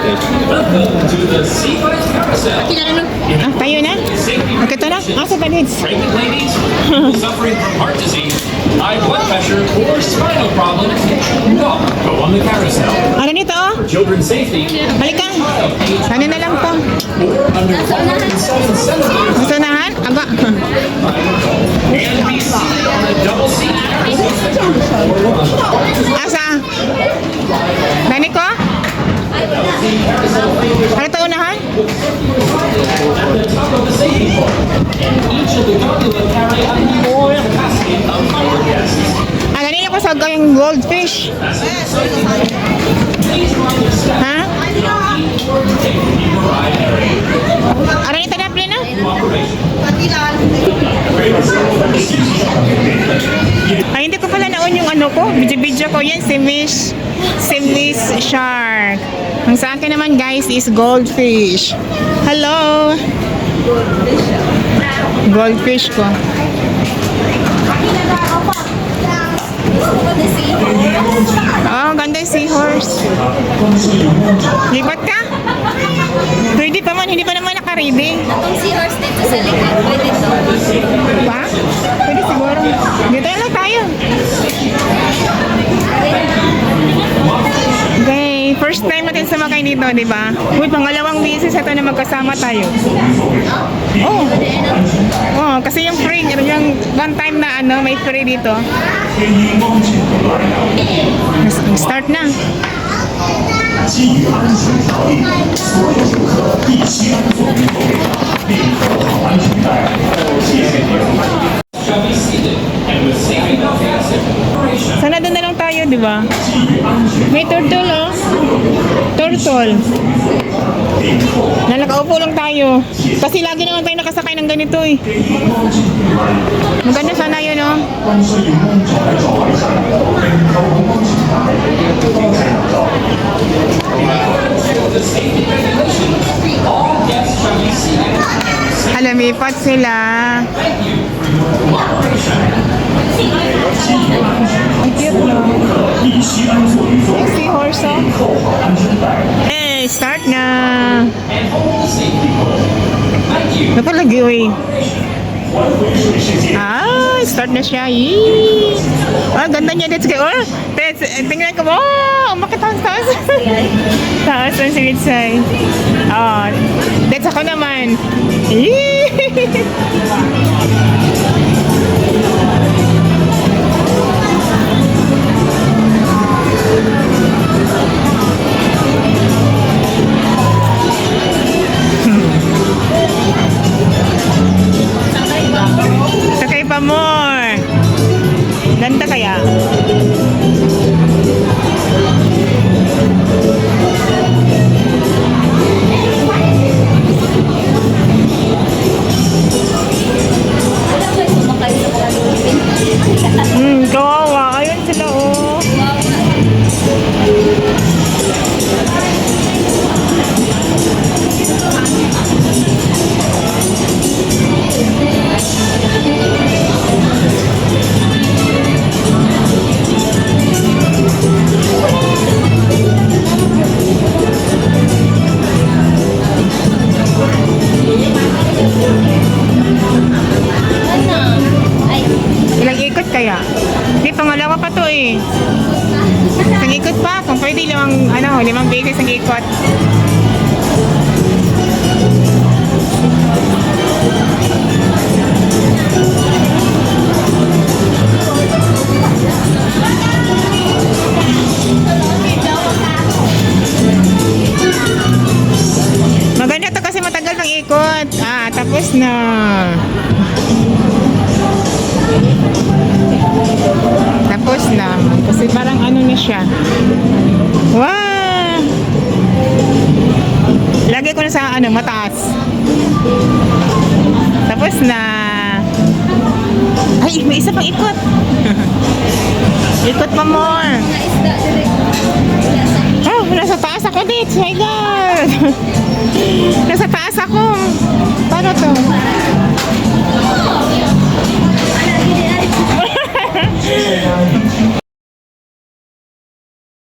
Welcome to the Seafood Carousel. Ah, tayo na? Magkita na? Ah, sa palids. Pregnant ladies, people suffering from heart disease, high blood pressure, or spinal problems should not go on the carousel. Ano nito, oh? For children's safety, Balik ka. Ano na lang to? or under 507 centimeters Masunahan? Aga. and be seated on a double seat carousel. Asa? Nani ko? Ano ito unahan? At the top of the safety pole, and each of the gondola carry a more capacity of fire guests. Ah, ganyan ako sa yung goldfish. Please run your step. Ha? Ano nito na, Plina? Ay, hindi ko pala naon yung ano ko. Video ko yan, si Miss Shark. Ang sa akin naman, guys, is goldfish. Hello! Goldfish ko. Oh, ganda yung seahorse. Lipat ka? Pwede pa man, hindi pa naman naka-ready. Itong seahorse dito sa likod, pwede to. Diba? Pwede siguro. Dito lang tayo. Okay, first time natin sumakay dito, di ba? Uy, pangalawang beses ito na magkasama tayo. Oh. Oh, kasi yung free, yung one time na ano, may free dito. Start na. 基于安全条例，所有游客必须安坐于座位上，并扣好安全带。谢谢你们。 Shall be seated and with safety belt fastened. Sana doon na lang tayo, di ba? May turtle, oh. Turtle. Na nakaupo lang tayo. Kasi lagi naman tayo nakasakay ng ganito, eh. Maganda sana yun, oh. 关税员工找来找完善，跟高空光警察并在打造。 The safety regulations, all guests shall be seated. Alamipat sila. Thank you for your cooperation. 基于安全条 Ang 例， cute, 所有 no? 游客必须安坐于座位 Yung 上， seahorse, oh. 并扣好安全带。 Eh, start na. And hold the safety pole. Thank you. Napalagi, uy. 环回水世界。 Ah, start na siya. Yee. Ah, ganda niya. Let's go. Oh, tingnan ko. Oh, umakit taas, taas. Taas ang silitsay. Oh, that's ako naman. Yee. Sakay pa more. Ganda kaya? Kawawa. Ayun sila, oh. Ilang ikot kaya? Hindi, pangalawa pa to eh. Isang ikot pa. Kung pwede, limang beses ang ikot. Maganda to kasi matagal ng ikot. Ah, tapos na. Tapos na. Kasi parang ano na siya. Wow! Lagay ko na sa mataas. Tapos na. Ay, may isa pang ikot. Ikot pa more. Oh, nasa taas ako dito. My God! Nasa taas ako. Paano to?